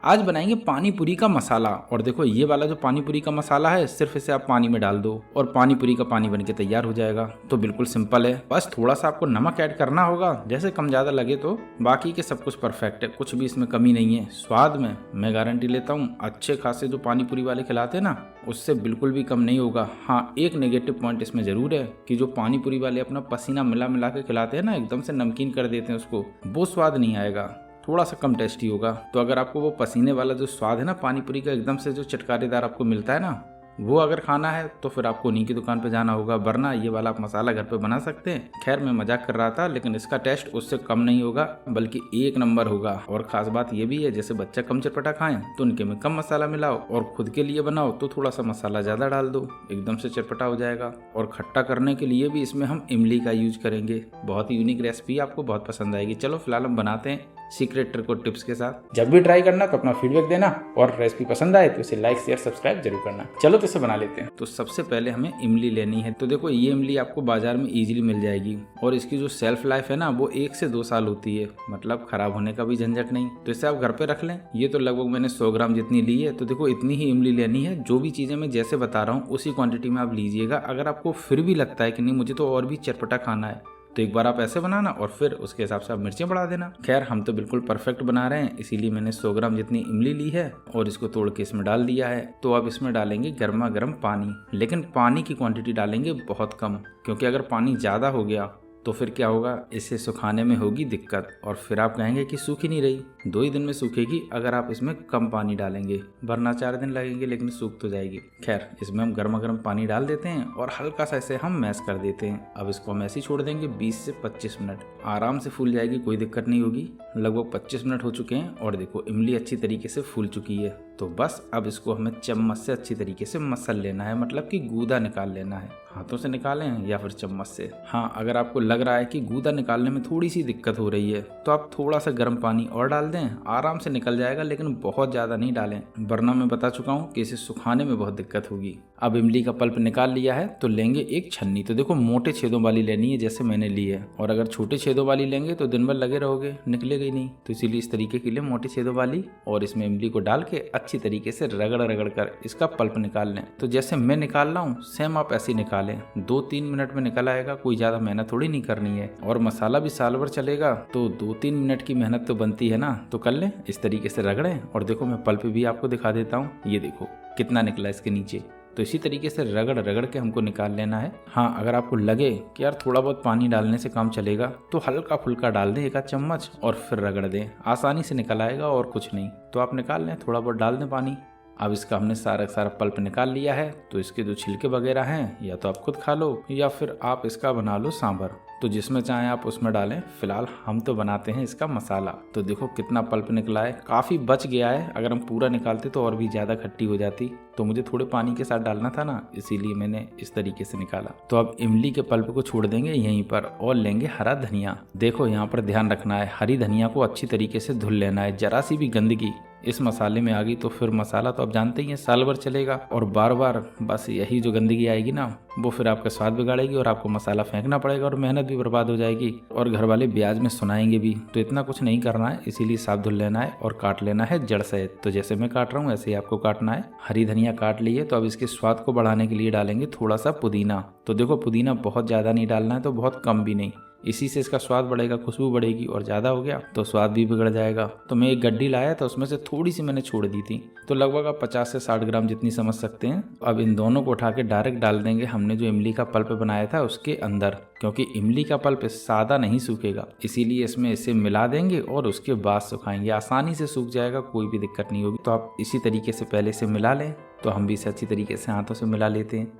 आज बनाएंगे पानी पूरी का मसाला। और देखो ये वाला जो पानी पूरी का मसाला है, सिर्फ इसे आप पानी में डाल दो और पानी पूरी का पानी बनके तैयार हो जाएगा। तो बिल्कुल सिंपल है, बस थोड़ा सा आपको नमक ऐड करना होगा, जैसे कम ज्यादा लगे तो। बाकी के सब कुछ परफेक्ट है, कुछ भी इसमें कमी नहीं है। स्वाद में मैं गारंटी लेता हूँ अच्छे खासे जो पानी पूरी वाले खिलाते हैं ना, उससे बिल्कुल भी कम नहीं होगा। हाँ, एक नेगेटिव पॉइंट इसमें जरूर है कि जो पानी पूरी वाले अपना पसीना मिला मिला के खिलाते हैं ना, एकदम से नमकीन कर देते हैं उसको, वो स्वाद नहीं आएगा, थोड़ा सा कम टेस्टी होगा। तो अगर आपको वो पसीने वाला जो स्वाद है ना पानी पूरी का, एकदम से जो चटकारेदार आपको मिलता है ना, वो अगर खाना है तो फिर आपको उन्हीं की दुकान पे जाना होगा, वरना ये वाला आप मसाला घर पे बना सकते हैं। खैर मैं मजाक कर रहा था, लेकिन इसका टेस्ट उससे कम नहीं होगा, बल्कि एक नंबर होगा। और खास बात ये भी है, जैसे बच्चा कम चटपटा खाएं तो उनके में कम मसाला मिलाओ, और खुद के लिए बनाओ तो थोड़ा सा मसाला ज्यादा डाल दो, एकदम से चटपटा हो जाएगा। और खट्टा करने के लिए भी इसमें हम इमली का यूज करेंगे। बहुत ही यूनिक रेसिपी, आपको बहुत पसंद आएगी। चलो फिलहाल हम बनाते हैं सीक्रेट ट्रिक और टिप्स के साथ। जब भी ट्राई करना तो अपना फीडबैक देना, और रेसिपी पसंद आए तो इसे लाइक शेयर सब्सक्राइब जरूर करना। चलो तो इसे बना लेते हैं। तो सबसे पहले हमें इमली लेनी है। तो देखो ये इमली आपको बाजार में इजीली मिल जाएगी, और इसकी जो सेल्फ लाइफ है ना, वो 1 से 2 साल होती है, मतलब खराब होने का भी झंझट नहीं। तो इसे आप घर पे रख लें। ये तो लगभग मैंने 100 ग्राम जितनी ली है। तो देखो इतनी ही इमली लेनी है। जो भी चीजें मैं जैसे बता रहा हूँ उसी क्वांटिटी में आप लीजिएगा। अगर आपको फिर भी लगता है कि नहीं मुझे तो और भी चटपटा खाना है, तो एक बार आप ऐसे बनाना और फिर उसके हिसाब से आप मिर्चें बढ़ा देना। खैर हम तो बिल्कुल परफेक्ट बना रहे हैं, इसीलिए मैंने 100 ग्राम जितनी इमली ली है और इसको तोड़ के इसमें डाल दिया है। तो अब इसमें डालेंगे गर्मा गर्म पानी, लेकिन पानी की क्वांटिटी डालेंगे बहुत कम, क्योंकि अगर पानी ज़्यादा हो गया तो फिर क्या होगा, इसे सुखाने में होगी दिक्कत, और फिर आप कहेंगे कि सूख ही नहीं रही। 2 ही दिन में सूखेगी अगर आप इसमें कम पानी डालेंगे, वरना 4 दिन लगेंगे, लेकिन सूख तो जाएगी। खैर इसमें हम गर्मा गर्म पानी डाल देते हैं और हल्का सा इसे हम मैश कर देते हैं। अब इसको हम ऐसे ही छोड़ देंगे 20 से 25 मिनट, आराम से फूल जाएगी, कोई दिक्कत नहीं होगी। लगभग 25 मिनट हो चुके हैं और देखो इमली अच्छी तरीके से फूल चुकी है। तो बस अब इसको हमें चम्मच से अच्छी तरीके से मसल लेना है, मतलब कि गूदा निकाल लेना है। हाथों से निकालें या फिर चम्मच से। हाँ, अगर आपको लग रहा है कि गूदा निकालने में थोड़ी सी दिक्कत हो रही है तो आप थोड़ा सा गर्म पानी और डाल दें, आराम से निकल जाएगा, लेकिन बहुत ज्यादा नहीं डालें, वरना मैं बता चुका हूँ कि इसे सुखाने में बहुत दिक्कत होगी। अब इमली का पल्प निकाल लिया है तो लेंगे एक छन्नी। तो देखो मोटे छेदों वाली लेनी है जैसे मैंने ली है, और अगर छोटे छेदों वाली लेंगे तो दिन भर लगे रहोगे, निकलेगा ही नहीं। तो इसीलिए इस तरीके के लिए मोटे छेदों वाली, और इसमें इमली को डाल के अच्छी तरीके से रगड़ रगड़ कर इसका पल्प निकाल लें। तो जैसे मैं निकाल रहा हूँ सेम आप ऐसे ही निकालें, 2-3 मिनट में निकल आएगा, कोई ज्यादा मेहनत थोड़ी नहीं करनी है। और मसाला भी साल भर चलेगा, तो 2-3 मिनट की मेहनत तो बनती है ना, तो कर लें इस तरीके से रगड़ें। और देखो मैं पल्प भी आपको दिखा देता हूँ, ये देखो कितना निकला इसके नीचे। तो इसी तरीके से रगड़ रगड़ के हमको निकाल लेना है। हाँ, अगर आपको लगे कि यार थोड़ा बहुत पानी डालने से काम चलेगा तो हल्का फुल्का डाल दें, 1 चम्मच, और फिर रगड़ दें, आसानी से निकल आएगा और कुछ नहीं। तो आप निकाल लें, थोड़ा बहुत डाल दें पानी। अब इसका हमने सारा पल्प निकाल लिया है। तो इसके जो छिलके वगैरह हैं या तो आप खुद खा लो या फिर आप इसका बना लो सांभर, तो जिसमें चाहें आप उसमें डालें। फिलहाल हम तो बनाते हैं इसका मसाला। तो देखो कितना पल्प निकला है, काफी बच गया है। अगर हम पूरा निकालते तो और भी ज्यादा खट्टी हो जाती, तो मुझे थोड़े पानी के साथ डालना था ना, इसीलिए मैंने इस तरीके से निकाला। तो अब इमली के पल्प को छोड़ देंगे यहीं पर और लेंगे हरा धनिया। देखो यहाँ पर ध्यान रखना है, हरी धनिया को अच्छी तरीके से धुल लेना है। जरा सी भी गंदगी इस मसाले में आ गई तो फिर मसाला तो आप जानते ही हैं साल भर चलेगा, और बार बार बस यही जो गंदगी आएगी ना, वो फिर आपका स्वाद बिगाड़ेगी और आपको मसाला फेंकना पड़ेगा और मेहनत भी बर्बाद हो जाएगी, और घर वाले ब्याज में सुनाएंगे भी। तो इतना कुछ नहीं करना है, इसीलिए साफ धुल लेना है और काट लेना है जड़ सहित। तो जैसे मैं काट रहा हूँ ऐसे ही आपको काटना है। हरी धनिया काट ली है, तो अब इसके स्वाद को बढ़ाने के लिए डालेंगे थोड़ा सा पुदीना। तो देखो पुदीना बहुत ज्यादा नहीं डालना है, तो बहुत कम भी नहीं, इसी से इसका स्वाद बढ़ेगा, खुशबू बढ़ेगी, और ज़्यादा हो गया तो स्वाद भी बिगड़ जाएगा। तो मैं एक गड्डी लाया था, उसमें से थोड़ी सी मैंने छोड़ दी थी, तो लगभग आप 50 से 60 ग्राम जितनी समझ सकते हैं। अब इन दोनों को उठा के डायरेक्ट डाल देंगे हमने जो इमली का पल्प बनाया था उसके अंदर, क्योंकि इमली का पल्प सादा नहीं सूखेगा, इसीलिए इसमें इसे मिला देंगे और उसके बाद सुखाएंगे। आसानी से सूख जाएगा, कोई भी दिक्कत नहीं होगी। तो आप इसी तरीके से पहले से मिला लें। तो हम भी इसे अच्छी तरीके से हाथों से मिला लेते हैं,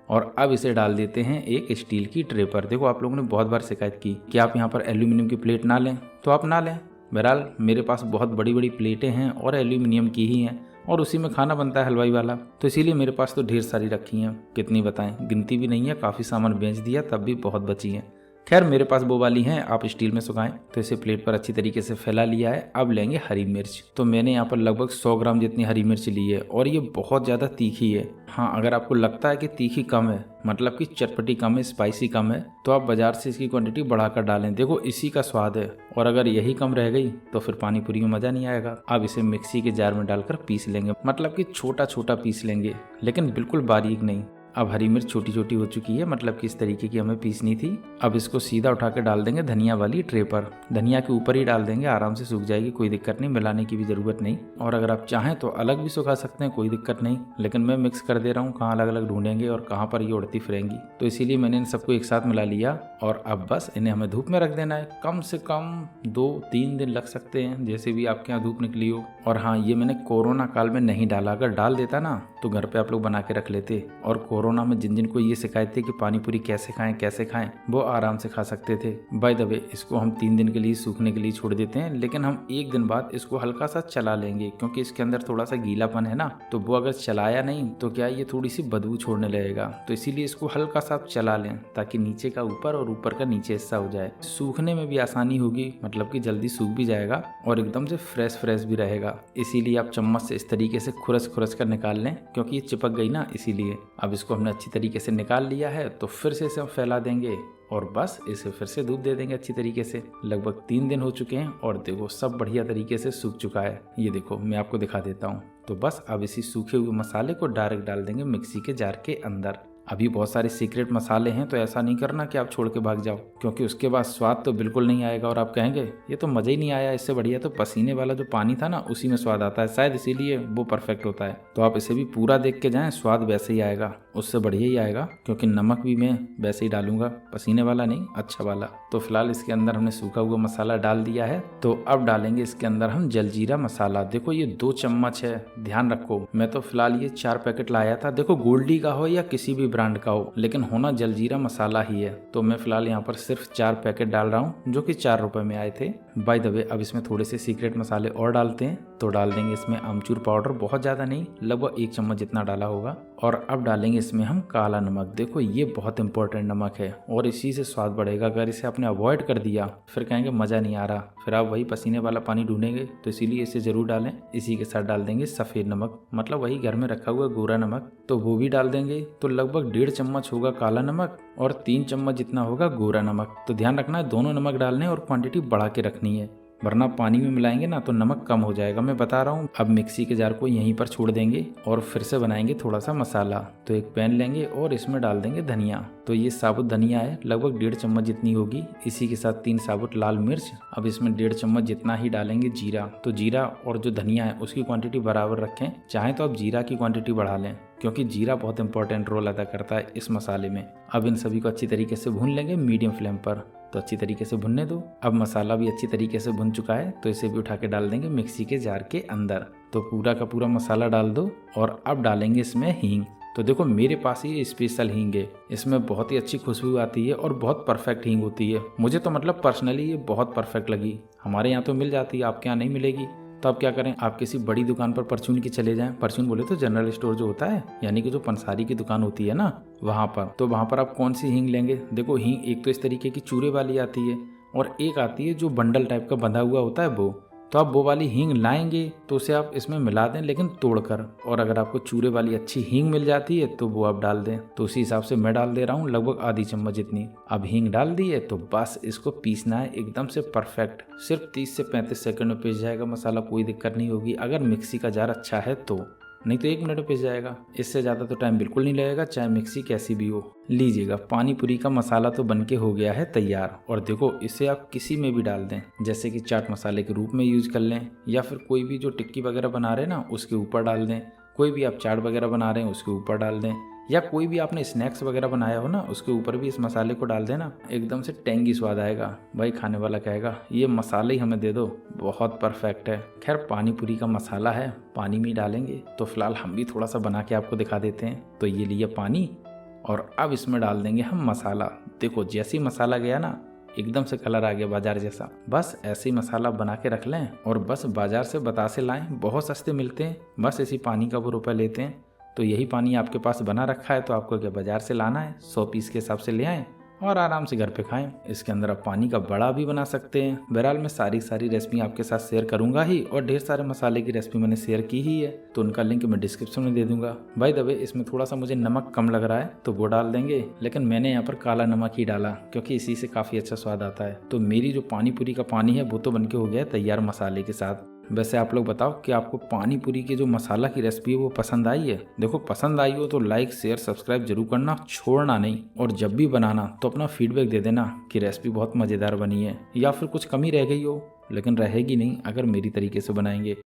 और अब इसे डाल देते हैं एक स्टील की ट्रे पर। देखो आप लोगों ने बहुत बार शिकायत की कि आप यहाँ पर एल्यूमिनियम की प्लेट ना लें, तो आप ना लें। बहरहाल मेरे पास बहुत बड़ी बड़ी प्लेटें हैं और एल्यूमिनियम की ही हैं, और उसी में खाना बनता है हलवाई वाला, तो इसीलिए मेरे पास तो ढेर सारी रखी हैं। कितनी बताएं, गिनती भी नहीं है, काफ़ी सामान बेच दिया तब भी बहुत बची हैं। खैर मेरे पास वो वाली हैं, आप स्टील में सुखाएं। तो इसे प्लेट पर अच्छी तरीके से फैला लिया है। अब लेंगे हरी मिर्च। तो मैंने यहाँ पर लगभग 100 ग्राम जितनी हरी मिर्च ली है और ये बहुत ज़्यादा तीखी है। हाँ, अगर आपको लगता है कि तीखी कम है, मतलब कि चटपटी कम है, स्पाइसी कम है, तो आप बाजार से इसकी क्वांटिटी बढ़ाकर डालें। देखो इसी का स्वाद है, और अगर यही कम रह गई तो फिर पानी पूरी में मज़ा नहीं आएगा। अब इसे मिक्सी के जार में डालकर पीस लेंगे, मतलब कि छोटा छोटा पीस लेंगे, लेकिन बिल्कुल बारीक नहीं। अब हरी मिर्च छोटी छोटी हो चुकी है, मतलब कि इस तरीके की हमें पीसनी थी। अब इसको सीधा उठा के डाल देंगे धनिया वाली ट्रे पर। धनिया के ऊपर ही डाल देंगे, आराम से सूख जाएगी, कोई दिक्कत नहीं, मिलाने की भी ज़रूरत नहीं। और अगर आप चाहें तो अलग भी सुखा सकते हैं, कोई दिक्कत नहीं, लेकिन मैं मिक्स कर दे रहा हूँ, कहाँ अलग अलग ढूंढेंगे और कहाँ पर ये उड़ती फिरेंगी। तो इसीलिए मैंने इन सबको एक साथ मिला लिया। और अब बस इन्हें हमें धूप में रख देना है। कम से कम 2-3 दिन लग सकते हैं, जैसे भी आपके यहाँ धूप निकली हो। और हाँ, ये मैंने कोरोना काल में नहीं डाला, अगर डाल देता ना तो घर पे आप लोग बना के रख लेते। और कोरोना में जिन जिन को ये शिकायत थी कि पानी पूरी कैसे खाएं, वो आराम से खा सकते थे। बाय द वे, इसको हम 3 दिन के लिए सूखने के लिए छोड़ देते हैं, लेकिन हम 1 दिन बाद इसको हल्का सा चला लेंगे, क्योंकि इसके अंदर थोड़ा सा गीलापन है ना, तो वो अगर चलाया नहीं तो क्या ये थोड़ी सी बदबू छोड़ने लगेगा। तो इसीलिए इसको हल्का सा चला लें, ताकि नीचे का ऊपर और ऊपर का नीचे हिस्सा हो जाए। सूखने में भी आसानी होगी, मतलब कि जल्दी सूख भी जाएगा और एकदम से फ्रेश भी रहेगा। इसीलिए आप चम्मच से इस तरीके से खुरस कर निकाल लें, क्योंकि ये चिपक गई ना, इसीलिए। अब इसको हमने अच्छी तरीके से निकाल लिया है, तो फिर से इसे फैला देंगे और बस इसे फिर से धूप दे देंगे अच्छी तरीके से। लगभग 3 दिन हो चुके हैं और देखो सब बढ़िया तरीके से सूख चुका है। ये देखो मैं आपको दिखा देता हूँ। तो बस अब इसी सूखे हुए मसाले को डायरेक्ट डाल देंगे मिक्सी के जार के अंदर। अभी बहुत सारे सीक्रेट मसाले हैं, तो ऐसा नहीं करना कि आप छोड़ के भाग जाओ, क्योंकि उसके बाद स्वाद तो बिल्कुल नहीं आएगा और आप कहेंगे ये तो मज़ा ही नहीं आया। इससे बढ़िया तो पसीने वाला जो पानी था ना, उसी में स्वाद आता है, शायद इसीलिए वो परफेक्ट होता है। तो आप इसे भी पूरा देख के जाएं, स्वाद वैसे ही आएगा, उससे बढ़िया ही आएगा, क्योंकि नमक भी मैं वैसे ही डालूंगा, पसीने वाला नहीं, अच्छा वाला। तो फिलहाल इसके अंदर हमने सूखा हुआ मसाला डाल दिया है। तो अब डालेंगे इसके अंदर हम जलजीरा मसाला। देखो ये 2 चम्मच है, ध्यान रखो। मैं तो फिलहाल ये 4 पैकेट लाया था, देखो गोल्डी का हो या किसी भी ब्रांड का हो, लेकिन होना जलजीरा मसाला ही है। तो मैं फिलहाल यहाँ पर सिर्फ 4 पैकेट डाल रहा हूँ, जो कि 4 रुपए में आए थे। बाय द वे, अब इसमें थोड़े से सीक्रेट मसाले और डालते हैं। तो डाल देंगे इसमें अमचूर पाउडर, बहुत ज़्यादा नहीं, लगभग 1 चम्मच जितना डाला होगा। और अब डालेंगे इसमें हम काला नमक। देखो ये बहुत इंपॉर्टेंट नमक है और इसी से स्वाद बढ़ेगा। अगर इसे आपने अवॉइड कर दिया फिर कहेंगे मज़ा नहीं आ रहा, फिर आप वही पसीने वाला पानी ढूंढेंगे। तो इसीलिए इसे जरूर डालें। इसी के साथ डाल देंगे सफ़ेद नमक, मतलब वही घर में रखा हुआ गोरा नमक, तो वो भी डाल देंगे। तो लगभग 1.5 चम्मच होगा काला नमक और 3 चम्मच जितना होगा गोरा नमक। तो ध्यान रखना है, दोनों नमक डालने और क्वांटिटी बढ़ा के रखनी है, वरना पानी में मिलाएंगे ना तो नमक कम हो जाएगा, मैं बता रहा हूँ। अब मिक्सी के जार को यहीं पर छोड़ देंगे और फिर से बनाएंगे थोड़ा सा मसाला। तो एक पैन लेंगे और इसमें डाल देंगे धनिया। तो ये साबुत धनिया है, लगभग 1.5 चम्मच जितनी होगी। इसी के साथ 3 साबुत लाल मिर्च। अब इसमें 1.5 चम्मच जितना ही डालेंगे जीरा। तो जीरा और जो धनिया है उसकी क्वांटिटी बराबर रखें, चाहे तो आप जीरा की क्वांटिटी बढ़ा लें, क्योंकि जीरा बहुत इंपॉर्टेंट रोल अदा करता है इस मसाले में। अब इन सभी को अच्छी तरीके से भून लेंगे मीडियम फ्लेम पर। तो अच्छी तरीके से भुनने दो। अब मसाला भी अच्छी तरीके से भुन चुका है, तो इसे भी उठा के डाल देंगे मिक्सी के जार के अंदर। तो पूरा का पूरा मसाला डाल दो और अब डालेंगे इसमें हींग। तो देखो मेरे पास ये स्पेशल हींग है, इसमें बहुत ही अच्छी खुशबू आती है और बहुत परफेक्ट हींग होती है। मुझे तो मतलब पर्सनली ये बहुत परफेक्ट लगी। हमारे यहाँ तो मिल जाती है, आपके यहाँ नहीं मिलेगी। तो आप क्या करें, आप किसी बड़ी दुकान पर परचून की चले जाएं। परचून बोले तो जनरल स्टोर जो होता है, यानी कि जो पंसारी की दुकान होती है ना, वहाँ पर। तो वहाँ पर आप कौन सी हींग लेंगे? देखो हींग एक तो इस तरीके की चूरे वाली आती है और एक आती है जो बंडल टाइप का बंधा हुआ होता है वो। तो आप वो वाली हींग लाएंगे तो उसे आप इसमें मिला दें, लेकिन तोड़कर। और अगर आपको चूरे वाली अच्छी हींग मिल जाती है तो वो आप डाल दें। तो उसी हिसाब से मैं डाल दे रहा हूँ, लगभग आधी चम्मच जितनी। अब हींग डाल दी है तो बस इसको पीसना है एकदम से परफेक्ट। सिर्फ 30 से 35 सेकंड में पीस जाएगा मसाला, कोई दिक्कत नहीं होगी अगर मिक्सी का जार अच्छा है तो, नहीं तो 1 मिनट में पिस जाएगा। इससे ज़्यादा तो टाइम बिल्कुल नहीं लगेगा, चाहे मिक्सी कैसी भी हो। लीजिएगा, पानी पूरी का मसाला तो बनके हो गया है तैयार। और देखो इसे आप किसी में भी डाल दें, जैसे कि चाट मसाले के रूप में यूज कर लें, या फिर कोई भी जो टिक्की वगैरह बना रहे हैं ना उसके ऊपर डाल दें। कोई भी आप चाट वगैरह बना रहे हैं उसके ऊपर डाल दें, या कोई भी आपने स्नैक्स वगैरह बनाया हो ना उसके ऊपर भी इस मसाले को डाल देना, एकदम से टेंगी स्वाद आएगा। भाई खाने वाला कहेगा ये मसाले ही हमें दे दो, बहुत परफेक्ट है। खैर पानी पूरी का मसाला है, पानी में डालेंगे। तो फिलहाल हम भी थोड़ा सा बना के आपको दिखा देते हैं। तो ये लिए पानी और अब इसमें डाल देंगे हम मसाला। देखो जैसे ही मसाला गया ना, एकदम से कलर आ गया बाजार जैसा। बस ऐसे ही मसाला बना के रख लें और बस बाजार से बतासे लाएं, बहुत सस्ते मिलते हैं। बस इसी पानी का वो रुपये लेते हैं। तो यही पानी आपके पास बना रखा है तो आपको क्या बाजार से लाना है, 100 पीस के हिसाब से ले आएँ और आराम से घर पे खाएं। इसके अंदर आप पानी का बड़ा भी बना सकते हैं। बहरहाल मैं सारी रेसिपी आपके साथ शेयर करूंगा ही, और ढेर सारे मसाले की रेसिपी मैंने शेयर की ही है, तो उनका लिंक मैं डिस्क्रिप्शन में दे दूंगा। बाय द वे, इसमें थोड़ा सा मुझे नमक कम लग रहा है तो वो डाल देंगे, लेकिन मैंने यहाँ पर काला नमक ही डाला क्योंकि इसी से काफी अच्छा स्वाद आता है। तो मेरी जो पानी पूरी का पानी है वो तो बनके हो गया तैयार मसाले के साथ। वैसे आप लोग बताओ कि आपको पानी पूरी के जो मसाला की रेसिपी है वो पसंद आई है? देखो, पसंद आई हो तो लाइक शेयर सब्सक्राइब जरूर करना, छोड़ना नहीं। और जब भी बनाना तो अपना फीडबैक दे देना कि रेसिपी बहुत मज़ेदार बनी है या फिर कुछ कमी रह गई हो, लेकिन रहेगी नहीं अगर मेरी तरीके से बनाएंगे।